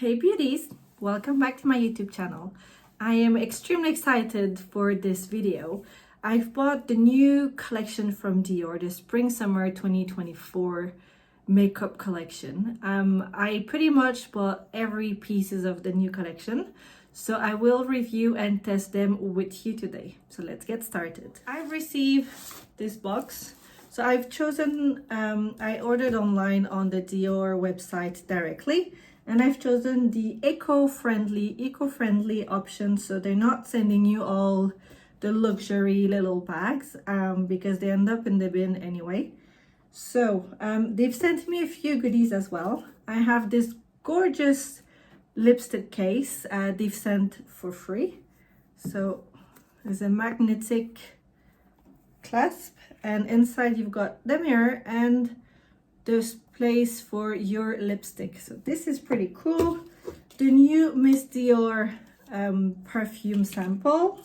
Hey beauties, welcome back to my YouTube channel. I am extremely excited for this video. I've bought the new collection from Dior, the Spring Summer 2024 makeup collection. I pretty much bought every pieces of the new collection, so I will review and test them with you today. So let's get started. I've received this box. So I've chosen, I ordered online on the Dior website directly, and I've chosen the eco-friendly option. So they're not sending you all the luxury little bags because they end up in the bin anyway. So they've sent me a few goodies as well. I have this gorgeous lipstick case they've sent for free. So there's a magnetic clasp, and inside you've got the mirror and this place for your lipstick. So this is pretty cool. The new Miss Dior perfume sample.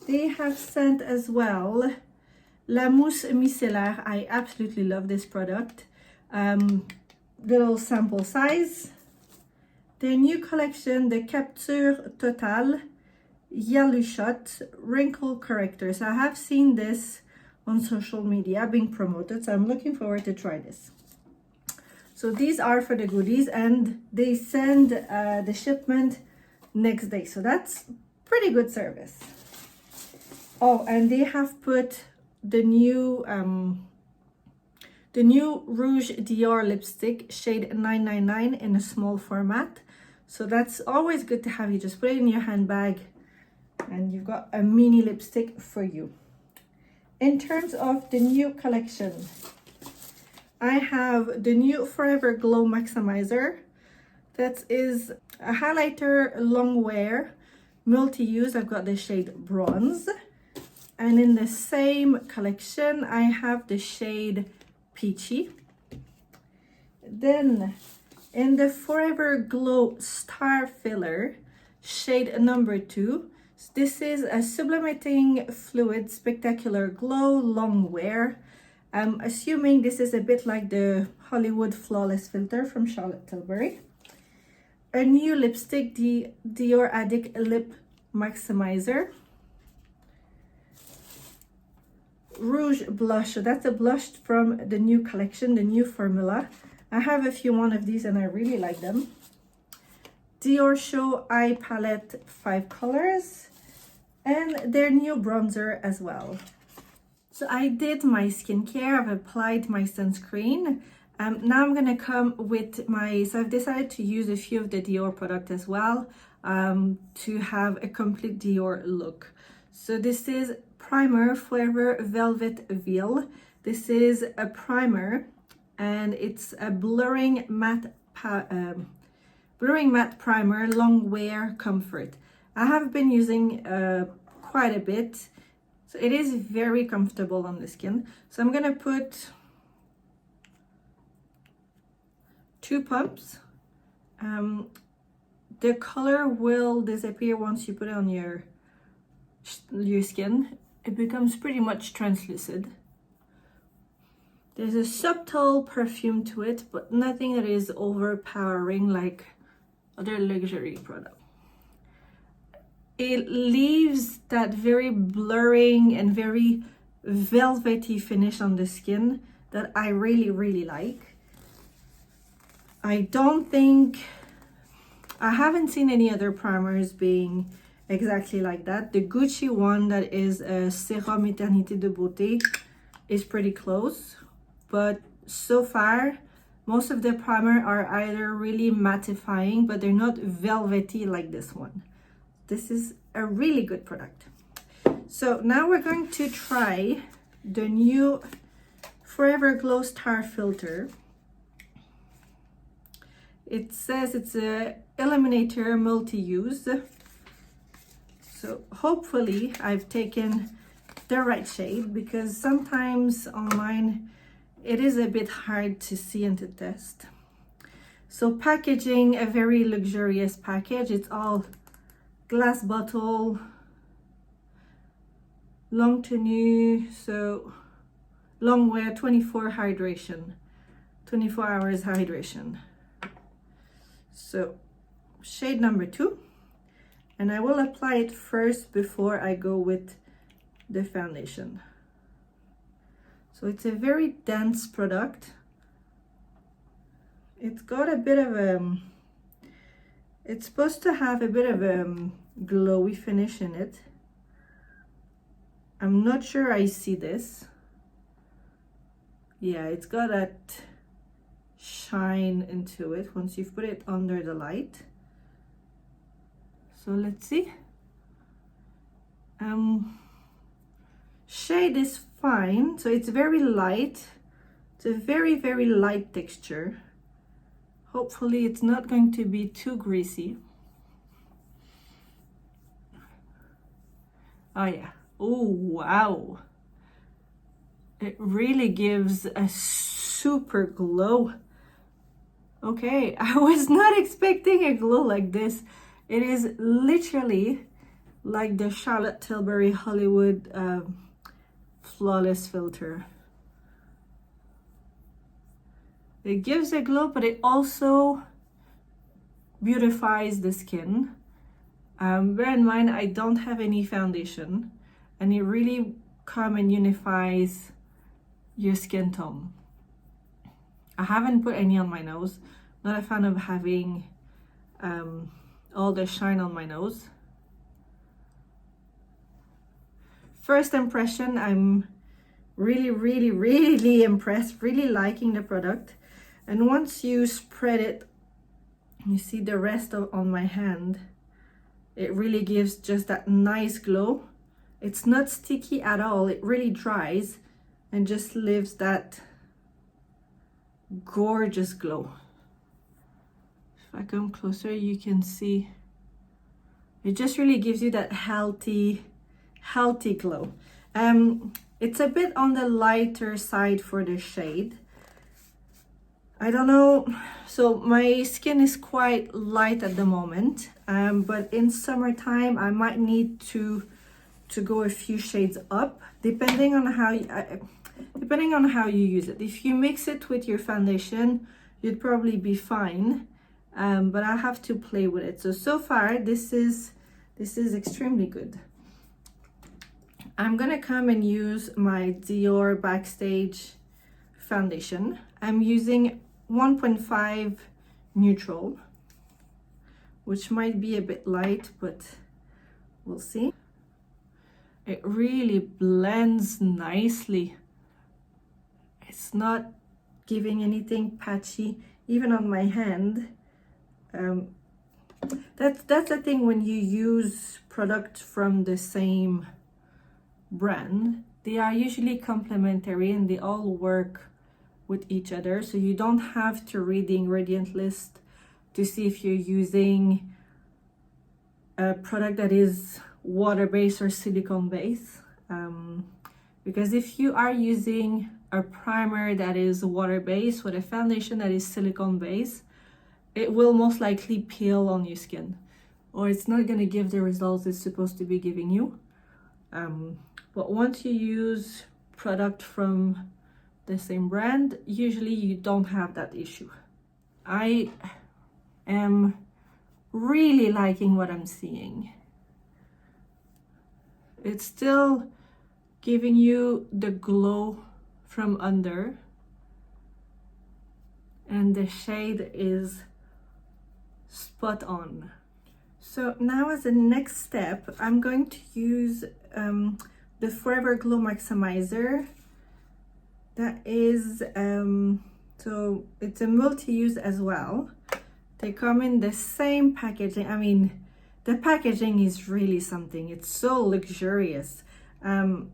They have sent as well La Mousse Micellaire. I absolutely love this product. Little sample size. Their new collection, the Capture Total Yellow Shot Wrinkle Corrector. So I have seen this on social media being promoted, so I'm looking forward to try this. So these are for the goodies, and they send the shipment next day, so that's pretty good service. Oh, and they have put the new Rouge Dior lipstick shade 999 in a small format, so that's always good to have. You just put it in your handbag and you've got a mini lipstick for you. In terms of the new collection, I have the new Forever Glow Maximizer. That is a highlighter long wear multi-use. I've got the shade Bronze. And in the same collection, I have the shade Peachy. Then in the Forever Glow Star Filler, shade number 2. This is a sublimating fluid spectacular glow long wear. I'm assuming this is a bit like the Hollywood Flawless Filter from Charlotte Tilbury. A new lipstick, the Dior Addict Lip Maximizer. Rouge Blush, so that's a blush from the new collection, the new formula. I have a few one of these and I really like them. Dior Show Eye Palette 5 colors. And their new bronzer as well. So I did my skincare, I've applied my sunscreen. Now I'm gonna come with so I've decided to use a few of the Dior product as well to have a complete Dior look. So this is Primer Forever Velvet Veil. This is a primer and it's a blurring matte primer, long wear comfort. I have been using quite a bit, so it is very comfortable on the skin. So I'm gonna put 2 pumps. The color will disappear once you put it on your skin. It becomes pretty much translucent. There's a subtle perfume to it, but nothing that is overpowering like other luxury products. It leaves that very blurring and very velvety finish on the skin that I really like. I haven't seen any other primers being exactly like that. The Gucci one that is a Sérum Éternité de Beauté is pretty close, but so far most of the primer are either really mattifying, but they're not velvety like this one. This is a really good product. So now we're going to try the new Forever Glow Star Filter. It says it's a illuminator multi-use. So hopefully I've taken the right shade, because sometimes online it is a bit hard to see and to test. So packaging, a very luxurious package. It's all glass bottle, long tenue, so long wear, 24 hours hydration. So shade number 2, and I will apply it first before I go with the foundation. So it's a very dense product. It's got a bit of a, it's supposed to have a bit of a glowy finish in it. I'm not sure I see this. Yeah, it's got that shine into it once you've put it under the light. So let's see. Shade is fine, so it's very light. It's a very, very light texture. Hopefully it's not going to be too greasy. Oh yeah. Oh wow. It really gives a super glow. Okay, I was not expecting a glow like this. It is literally like the Charlotte Tilbury Hollywood Flawless filter. It gives a glow, but it also beautifies the skin. Bear in mind, I don't have any foundation, and it really comes and unifies your skin tone. I haven't put any on my nose. Not a fan of having all the shine on my nose. First impression, I'm really impressed, really liking the product. And once you spread it, you see the rest on my hand, it really gives just that nice glow. It's not sticky at all. It really dries and just leaves that gorgeous glow. If I come closer, you can see it just really gives you that healthy glow. It's a bit on the lighter side for the shade. I don't know, so my skin is quite light at the moment, but in summertime I might need to go a few shades up, depending on how you use it. If you mix it with your foundation, you'd probably be fine, but I have to play with it. So far this is extremely good. I'm gonna come and use my Dior Backstage foundation. I'm using 1.5 neutral, which might be a bit light, but we'll see. It really blends nicely. It's not giving anything patchy, even on my hand. That's the thing when you use products from the same brand. They are usually complementary and they all work with each other, so you don't have to read the ingredient list to see if you're using a product that is water-based or silicone-based, because if you are using a primer that is water-based with a foundation that is silicone-based, it will most likely peel on your skin, or it's not going to give the results it's supposed to be giving you. But once you use product from the same brand, usually you don't have that issue. I am really liking what I'm seeing. It's still giving you the glow from under, and the shade is spot on. So now as a next step, I'm going to use the Forever Glow Maximizer. That is, so it's a multi-use as well. They come in the same packaging. I mean, the packaging is really something. It's so luxurious. I'm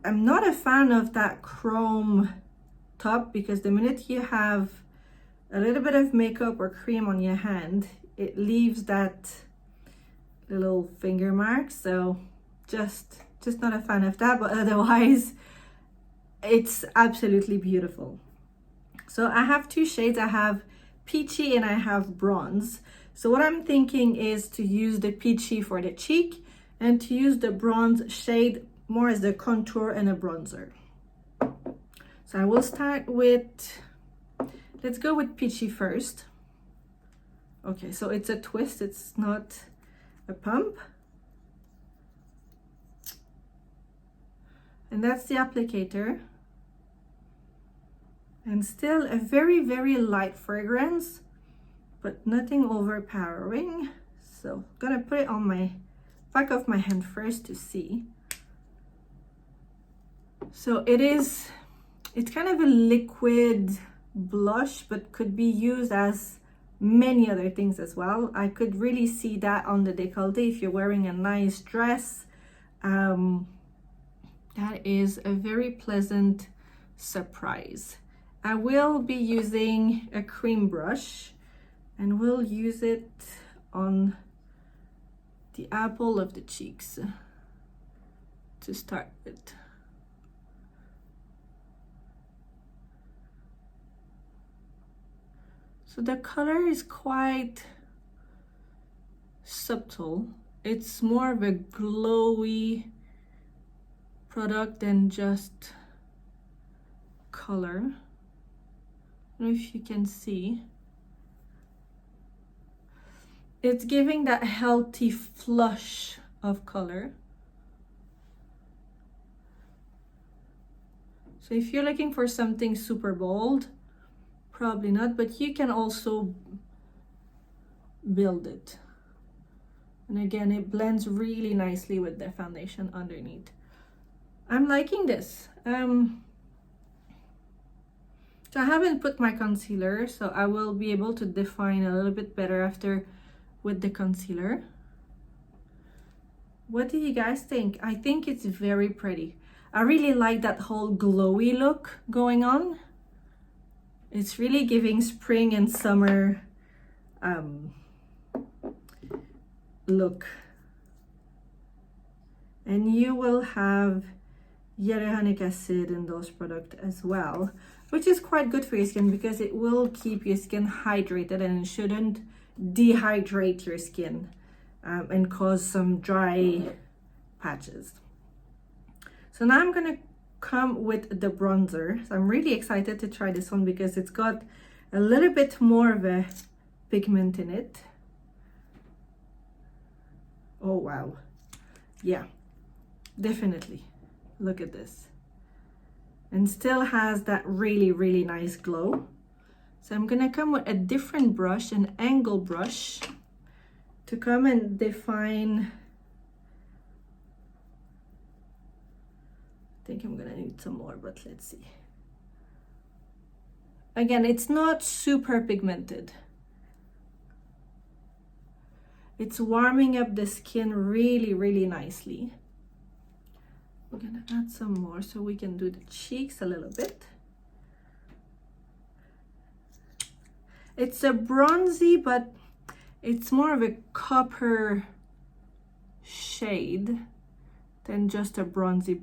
not a fan of that chrome top, because the minute you have a little bit of makeup or cream on your hand, it leaves that little finger mark. So just not a fan of that, but otherwise it's absolutely beautiful. So I have two shades. I have peachy and I have bronze. So what I'm thinking is to use the peachy for the cheek and to use the bronze shade more as the contour and a bronzer. So I will start with, let's go with peachy first. Okay, so it's a twist, it's not a pump. And that's the applicator. And still a very, very light fragrance, but nothing overpowering. So I'm gonna put it on my back of my hand first to see. So it's kind of a liquid blush, but could be used as many other things as well. I could really see that on the décolleté if you're wearing a nice dress. That is a very pleasant surprise. I will be using a cream brush and we'll use it on the apple of the cheeks to start with. So the color is quite subtle. It's more of a glowy product than just color. I don't know if you can see. It's giving that healthy flush of color. So if you're looking for something super bold, probably not, but you can also build it. And again, it blends really nicely with the foundation underneath. I'm liking this. So I haven't put my concealer, so I will be able to define a little bit better after with the concealer. What do you guys think? I think it's very pretty. I really like that whole glowy look going on. It's really giving spring and summer look. And you will have hyaluronic acid in those products as well, which is quite good for your skin because it will keep your skin hydrated and it shouldn't dehydrate your skin and cause some dry patches. So now I'm gonna come with the bronzer. So I'm really excited to try this one because it's got a little bit more of a pigment in it. Oh wow, yeah, definitely. Look at this. And still has that really, really nice glow. So I'm gonna come with a different brush, an angle brush, to come and define. I think I'm gonna need some more, but let's see. Again, it's not super pigmented. It's warming up the skin really, really nicely. We're gonna add some more so we can do the cheeks a little bit. It's a bronzy, but it's more of a copper shade than just a bronzy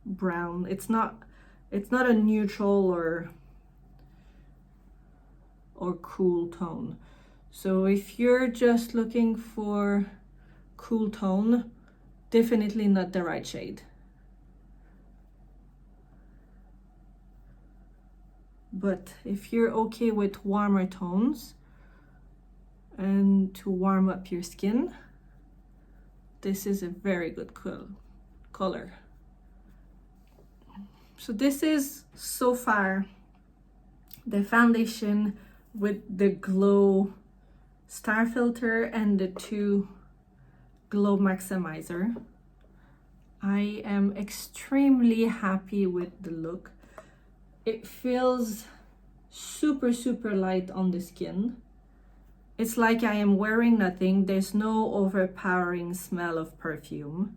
brown. It's not a neutral or cool tone. So if you're just looking for cool tone, definitely not the right shade. But if you're okay with warmer tones and to warm up your skin, this is a very good color. So this is so far the foundation with the Glow Star Filter and the two Glow Maximizer. I am extremely happy with the look. It feels super, super light on the skin. It's like I am wearing nothing. There's no overpowering smell of perfume.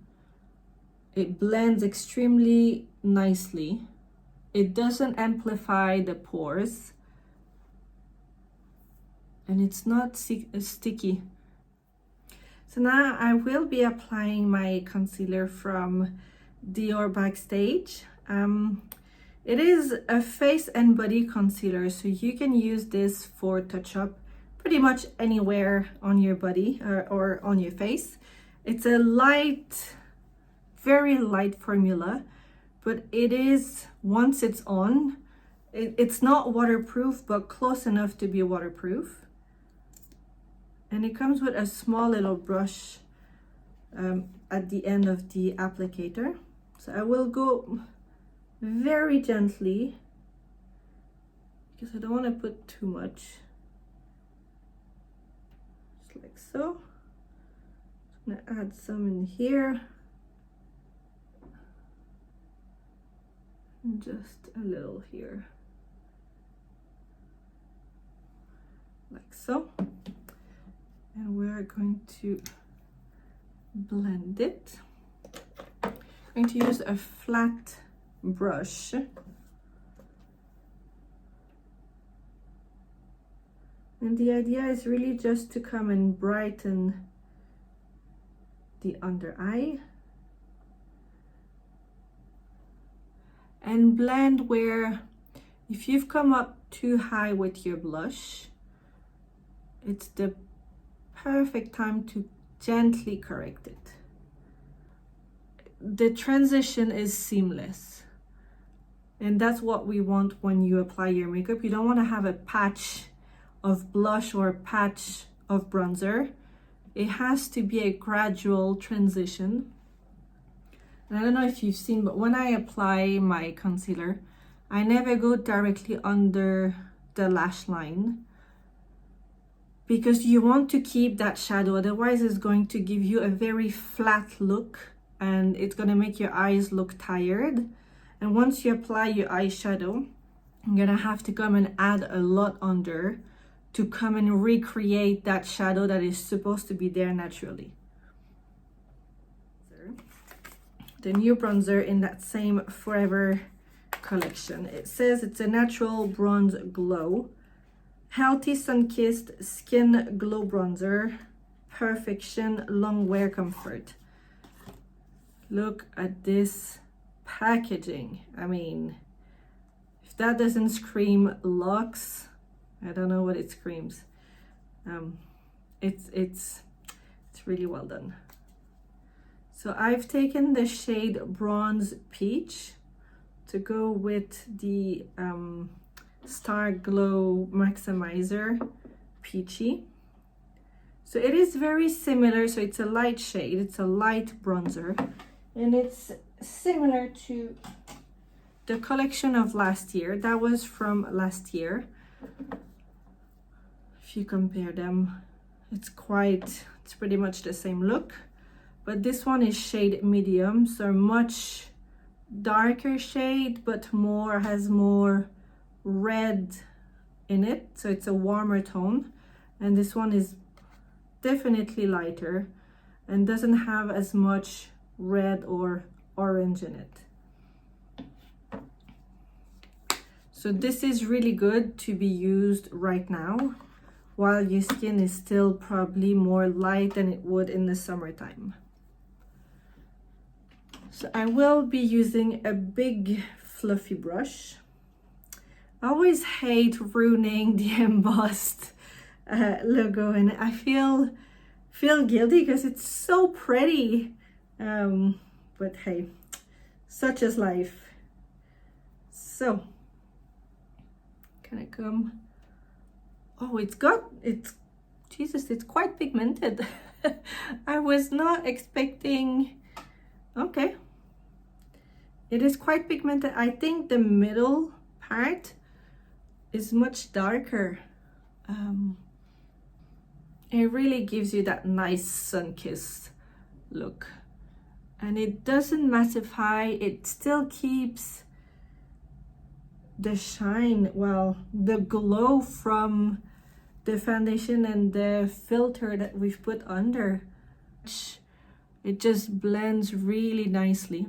It blends extremely nicely. It doesn't amplify the pores. And it's not sticky. So now I will be applying my concealer from Dior Backstage. It is a face and body concealer, so you can use this for touch-up pretty much anywhere on your body or on your face. It's a light, very light formula, but it is, once it's on, it's not waterproof, but close enough to be waterproof. And it comes with a small little brush at the end of the applicator. So I will go very gently because I don't want to put too much. Just like so. I'm gonna add some in here. And just a little here. Like so. And we're going to blend it. I'm going to use a flat brush. And the idea is really just to come and brighten the under eye and blend where, if you've come up too high with your blush, it's the perfect time to gently correct it. The transition is seamless, and that's what we want when you apply your makeup. You don't want to have a patch of blush or a patch of bronzer. It has to be a gradual transition. And I don't know if you've seen, but when I apply my concealer, I never go directly under the lash line, because you want to keep that shadow, otherwise it's going to give you a very flat look and it's going to make your eyes look tired. And once you apply your eyeshadow, you're going to have to come and add a lot under to come and recreate that shadow that is supposed to be there naturally. The new bronzer in that same Forever collection. It says it's a natural bronze glow. Healthy sun-kissed skin glow bronzer. Perfection, long wear comfort. Look at this packaging. I mean, if that doesn't scream luxe, I don't know what it screams. It's really well done. So I've taken the shade Bronze Peach to go with the Star Glow Maximizer Peachy. So it is very similar, so it's a light shade, it's a light bronzer, and it's similar to the collection of last year. That was from last year. If you compare them, it's pretty much the same look, but this one is shade medium, so much darker shade, but has more red in it, so it's a warmer tone. And this one is definitely lighter and doesn't have as much red or orange in it. So this is really good to be used right now while your skin is still probably more light than it would in the summertime. So I will be using a big fluffy brush. I always hate ruining the embossed logo, and I feel guilty because it's so pretty. But hey, such is life. So, can I come? Oh, it's Jesus, it's quite pigmented. I was not expecting. Okay. It is quite pigmented. I think the middle part is much darker. It really gives you that nice sun-kissed look. And it doesn't mattify, it still keeps the shine, well, the glow from the foundation and the filter that we've put under. It just blends really nicely.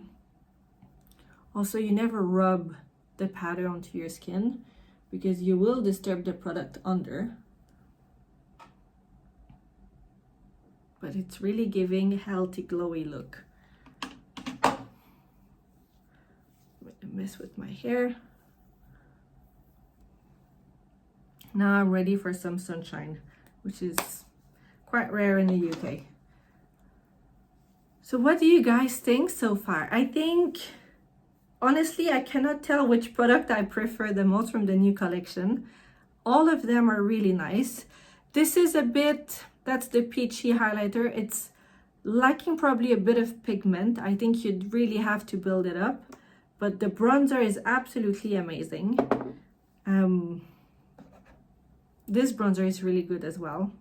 Also, you never rub the powder onto your skin because you will disturb the product under. But it's really giving a healthy, glowy look. Mess with my hair. Now I'm ready for some sunshine, which is quite rare in the UK. So what do you guys think so far? I think, honestly, I cannot tell which product I prefer the most from the new collection. All of them are really nice. This is a bit That's the peachy highlighter. It's lacking probably a bit of pigment. I think you'd really have to build it up, but the bronzer is absolutely amazing. This bronzer is really good as well,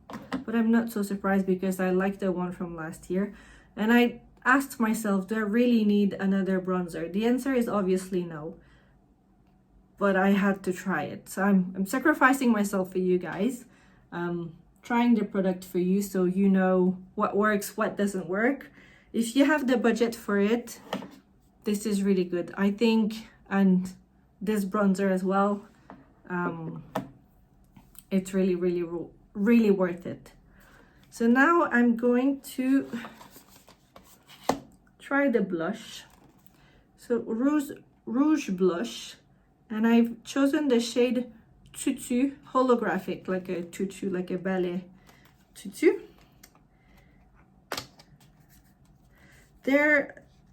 but I'm not so surprised because I like the one from last year. And I asked myself, do I really need another bronzer? The answer is obviously no, but I had to try it. So I'm sacrificing myself for you guys, trying the product for you so you know what works, what doesn't work. If you have the budget for it, this is really good, I think. And this bronzer as well, it's really, really, really worth it. So now I'm going to try the blush. So Rouge Blush, and I've chosen the shade Tutu, holographic, like a tutu, like a ballet tutu.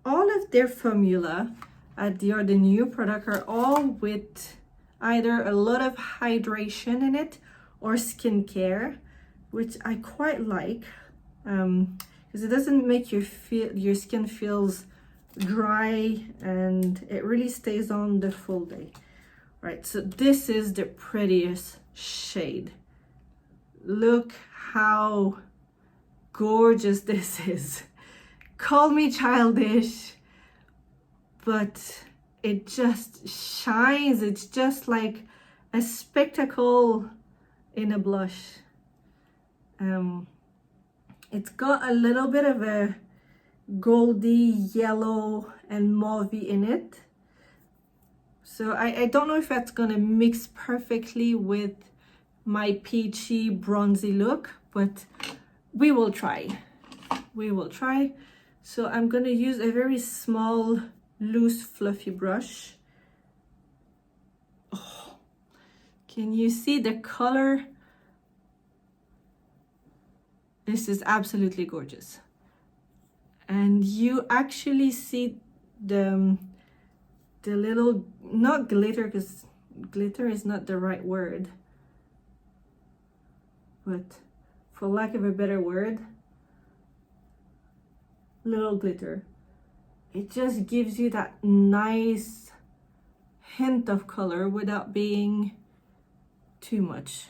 All of their formula at Dior, the new product, are all with either a lot of hydration in it or skincare, which I quite like, because it doesn't make your skin feels dry, and it really stays on the full day. Right, so this is the prettiest shade. Look how gorgeous this is. Call me childish, but it just shines. It's just like a spectacle in a blush. It's got a little bit of a goldy yellow and mauve in it, so I don't know if that's gonna mix perfectly with my peachy bronzy look, but we will try. So I'm gonna use a very small loose fluffy brush. Oh, can you see the color? This is absolutely gorgeous. And you actually see the little, not glitter, because glitter is not the right word, but for lack of a better word, little glitter. It just gives you that nice hint of color without being too much.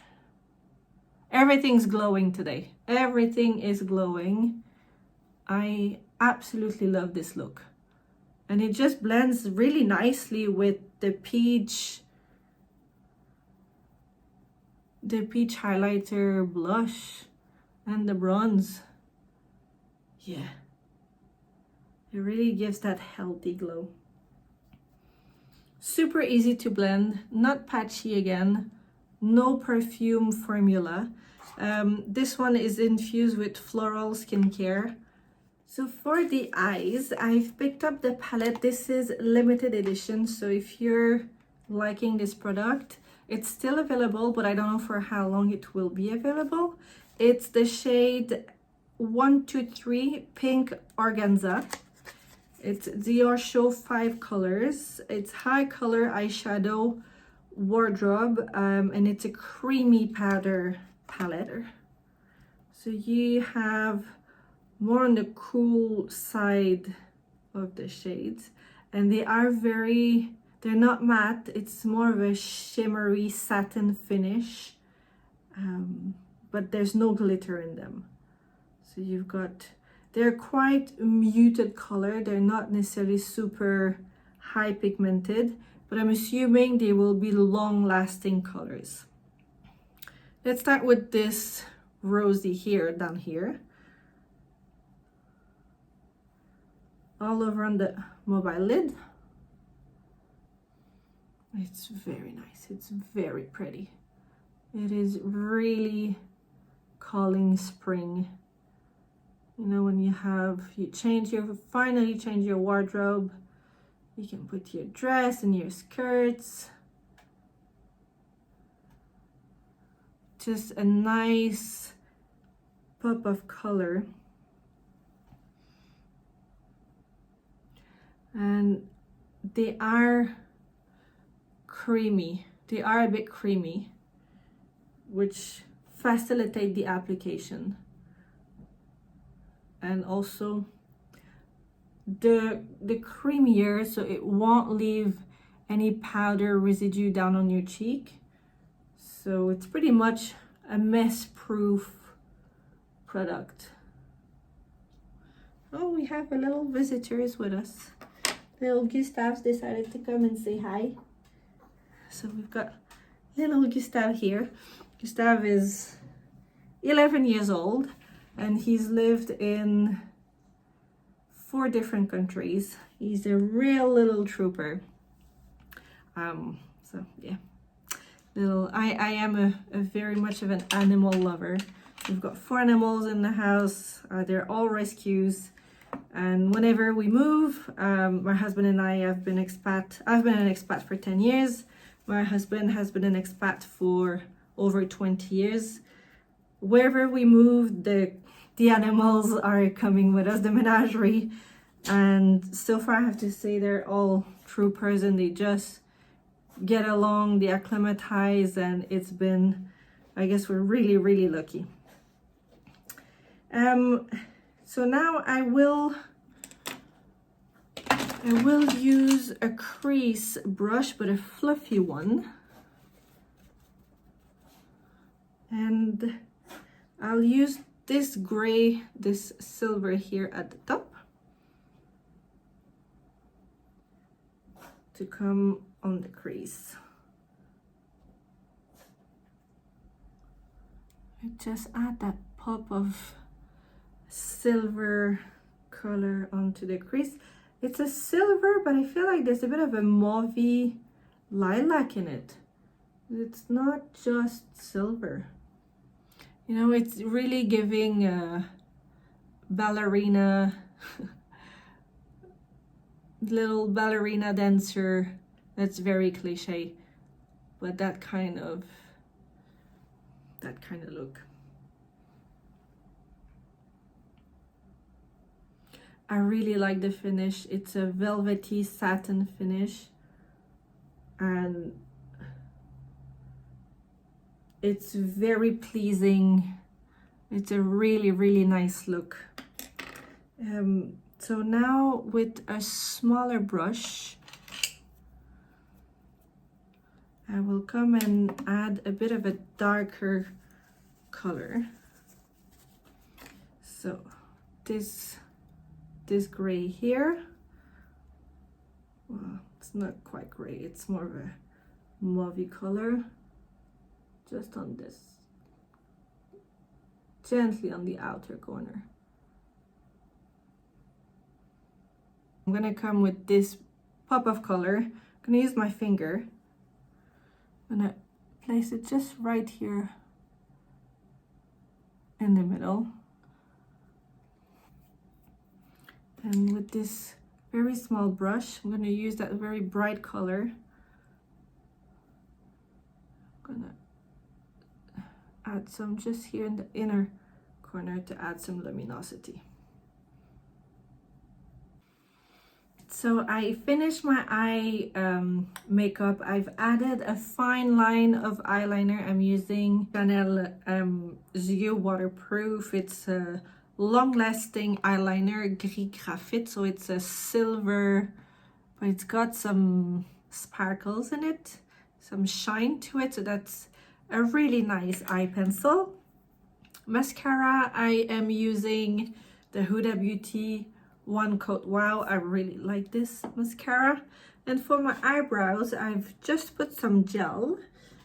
Everything's glowing today. Everything is glowing. I absolutely love this look, and it just blends really nicely with the peach highlighter, blush, and the bronze. Yeah, it really gives that healthy glow. Super easy to blend, not patchy again, no perfume formula. This one is infused with floral skincare. So for the eyes, I've picked up the palette. This is limited edition, so if you're liking this product, it's still available, but I don't know for how long it will be available. It's the shade 123 Pink Organza. It's Dior Show 5 colors. It's high color eyeshadow wardrobe, and it's a creamy powder palette. So you have more on the cool side of the shades, and they're not matte, it's more of a shimmery satin finish, but there's no glitter in them. So they're quite muted color, they're not necessarily super high pigmented, but I'm assuming they will be long lasting colors. Let's start with this rosy here, down here, all over on the mobile lid. It's very nice, it's very pretty. It is really calling spring. You know, when you finally change your wardrobe, you can put your dress and your skirts. Just a nice pop of color. And they are creamy. They are a bit creamy, which facilitate the application. and also the creamier, so it won't leave any powder residue down on your cheek. So it's pretty much a mess proof product. Oh, we have a little visitors with us. Little Gustav's decided to come and say hi. So we've got little Gustav here. Gustav is 11 years old and he's lived in 4 different countries. He's a real little trooper. So yeah, I am a very much of an animal lover. We've got 4 animals in the house. They're all rescues. And whenever we move, my husband and I have been expat. I've been an expat for 10 years. My husband has been an expat for over 20 years. Wherever we move, the animals are coming with us, the menagerie. And so far I have to say they're all troopers and they just get along, they acclimatize, and it's been, I guess we're really, really lucky. So now I will use a crease brush, but a fluffy one. And I'll use this gray, this silver here at the top to come on the crease. I just add that pop of silver color onto the crease. It's a silver, but I feel like there's a bit of a mauvey lilac in it. It's not just silver. You know, it's really giving a ballerina, little ballerina dancer. That's very cliche, but that kind of look. I really like the finish. It's a velvety satin finish and it's very pleasing. It's a really, really nice look. So now with a smaller brush, I will come and add a bit of a darker color. So this gray here, well, it's not quite gray, it's more of a mauvey color, just on this, gently on the outer corner. I'm gonna come with this pop of color. I'm gonna use my finger. I'm gonna place it just right here in the middle. And with this very small brush, I'm gonna use that very bright color. I'm gonna add some just here in the inner corner to add some luminosity. So I finished my eye makeup. I've added a fine line of eyeliner. I'm using Chanel Yeux Waterproof. It's a long-lasting eyeliner, Gris Graphite. So it's a silver, but it's got some sparkles in it, some shine to it. So that's a really nice eye pencil. Mascara, I am using the Huda Beauty One Coat Wow. I really like this mascara. And for my eyebrows, I've just put some gel,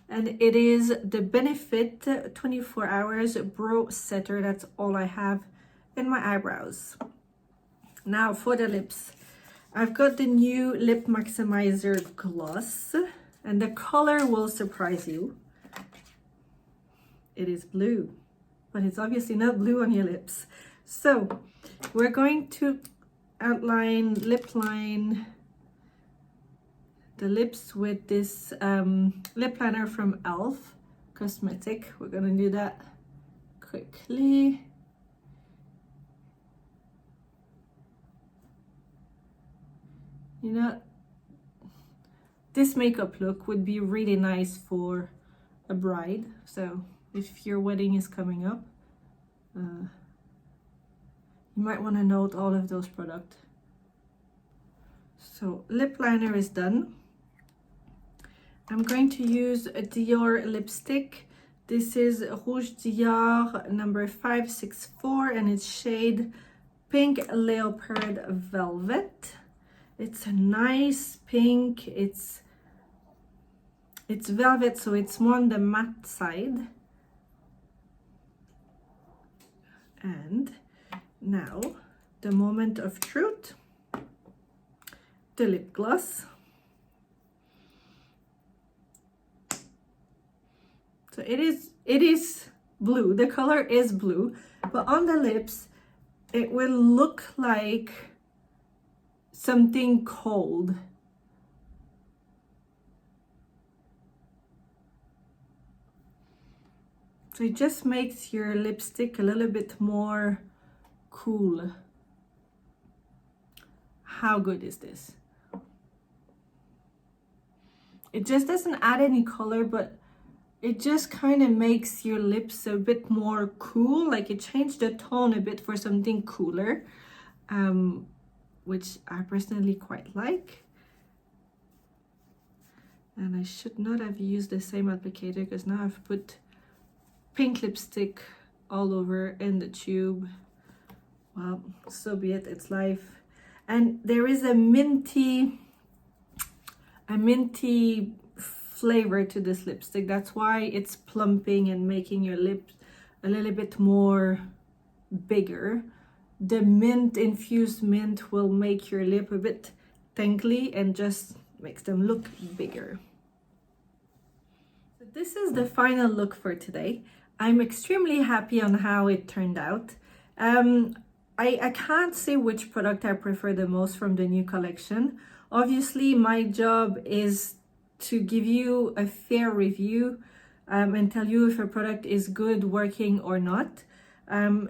and it is the Benefit 24 Hours Brow Setter. That's all I have in my eyebrows. Now for the lips, I've got the new Lip Maximizer Gloss, and the color will surprise you. It is blue, but it's obviously not blue on your lips. So we're going to outline, lip line the lips with this lip liner from e.l.f. Cosmetic. We're gonna do that quickly. You know, this makeup look would be really nice for a bride. So if your wedding is coming up, You might want to note all of those products. So lip liner is done. I'm going to use a Dior lipstick. This is Rouge Dior number 564 and it's shade Pink Leopard Velvet. It's a nice pink. It's velvet, so it's more on the matte side. And now the moment of truth, the lip gloss. So it is blue, the color is blue, but on the lips it will look like something cold. So it just makes your lipstick a little bit more cool. How good is this? It just doesn't add any color, but it just kind of makes your lips a bit more cool. Like it changed the tone a bit for something cooler, which I personally quite like. And I should not have used the same applicator because now I've put pink lipstick all over in the tube. Well, so be it, it's life. And there is a minty flavor to this lipstick. That's why it's plumping and making your lips a little bit more bigger. The mint, infused mint, will make your lip a bit tingly and just makes them look bigger. So this is the final look for today. I'm extremely happy on how it turned out. I can't say which product I prefer the most from the new collection. Obviously, my job is to give you a fair review and tell you if a product is good, working or not.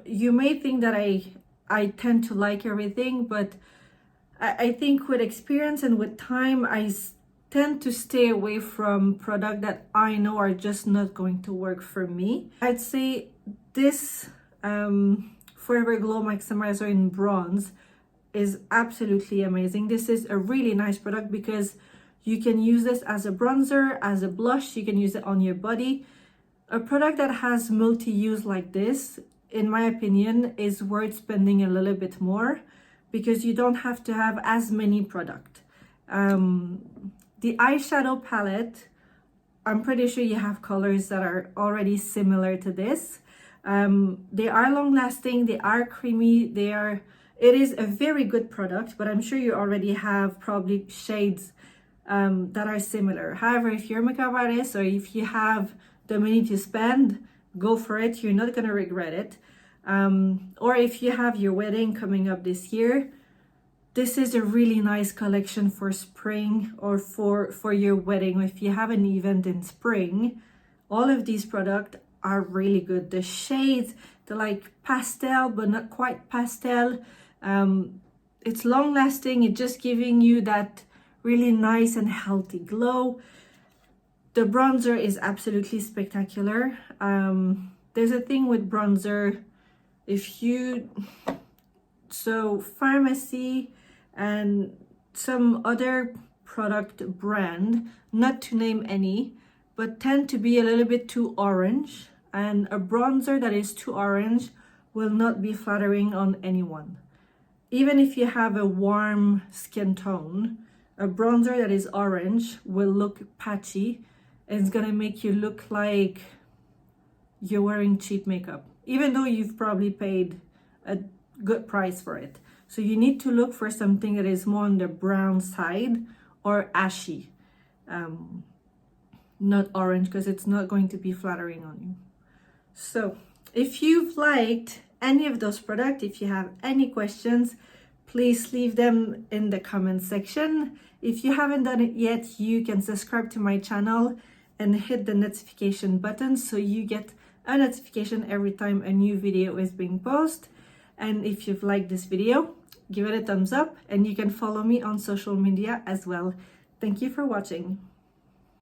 You may think that I tend to like everything, but I think with experience and with time, I tend to stay away from products that I know are just not going to work for me. I'd say this Forever Glow Maximizer in bronze is absolutely amazing. This is a really nice product because you can use this as a bronzer, as a blush, you can use it on your body. A product that has multi-use like this, in my opinion, is worth spending a little bit more because you don't have to have as many products. The eyeshadow palette, I'm pretty sure you have colors that are already similar to this. They are long lasting, they are creamy, it is a very good product, but I'm sure you already have probably shades that are similar. However, if you're a makeup artist or if you have the money to spend, go for it. You're not gonna regret it. Or if you have your wedding coming up this year, this is a really nice collection for spring or for your wedding. If you have an event in spring, all of these products are really good. The shades, they're like pastel, but not quite pastel. It's long lasting. It's just giving you that really nice and healthy glow. The bronzer is absolutely spectacular. There's a thing with bronzer. So Pharmacy and some other product brand, not to name any, but tend to be a little bit too orange, and a bronzer that is too orange will not be flattering on anyone. Even if you have a warm skin tone, a bronzer that is orange will look patchy and it's gonna make you look like you're wearing cheap makeup, even though you've probably paid a good price for it. So you need to look for something that is more on the brown side or ashy, not orange, because it's not going to be flattering on you. So if you've liked any of those products, if you have any questions, please leave them in the comment section. If you haven't done it yet, you can subscribe to my channel and hit the notification button so you get a notification every time a new video is being posted. And if you've liked this video, give it a thumbs up, and you can follow me on social media as well. Thank you for watching.